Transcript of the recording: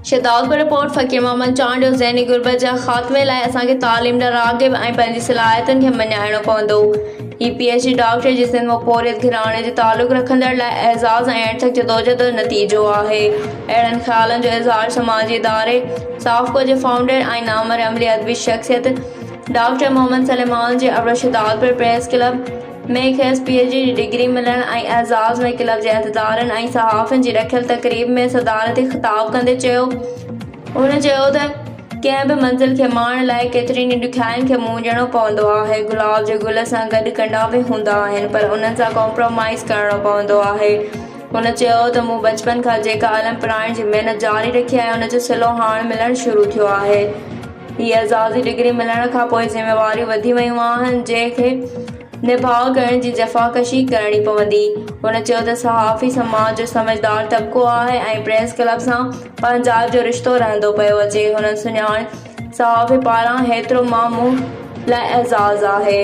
Shahdad report फ़कीर मोहम्मद चांडियो ज़हनी गुरबत जा ख़ात्मे लाइ असांखे तालीम ॾांहुं राग़िब ऐं पंहिंजी सलाहियतुनि खे मञाइणो पवंदो। ही PhD डॉक्टर जी सिंध मोपोरियत घराणे जो तालुक़ रखंदड़ लाइ एज़ाज़ ऐं अर्थक जदोजहद जो नतीजो आहे। अहिड़नि ख़्यालनि जो इज़हार समाजी इदारे साफ़को जे फाउंडर ऐं नामर अमली अदबी शख़्सियत डॉक्टर मोहम्मद सलेमान जे अब्र शहदादपुर प्रेस क्लब में खेसि PhD जी डिग्री मिलण ऐं एज़ाज़ में क्लब जे अहदेदारनि ऐं सहाफ़ियुनि जी रखियल तक़रीब में सदारती ख़िताब कंदे चयो। हुन चयो त कंहिं बि मंज़िल खे माणण लाइ केतिरनि ई ॾुखियाईनि खे मुंहुं ॾियणो पवंदो आहे। गुलाब जे गुल सां गॾु कंडा बि हूंदा आहिनि, पर उन्हनि सां कॉम्प्रोमाइज़ करणो पवंदो आहे। हुन चयो त मूं बचपन खां जेका इल्मु पढ़ाइण जी महिनत जारी रखी आहे उन जो सिलो हाणे मिलणु शुरू थियो आहे। हीअ एज़ाज़ी डिग्री मिलण खां पोइ ज़िम्मेवारियूं वधी वयूं आहिनि जंहिंखे निभाउ करण जी जफ़ाकशी करणी पवंदी। हुन चयो त सहाफ़ी समाज जो समझदार तबिक़ो आहे ऐं प्रेस क्लब सां पंहिंजाइप जो रिश्तो रहंदो पियो अचे। हुन सुञाण सहाफ़ी पारां हेतिरो माण्हू लाइ एज़ाज़ आहे।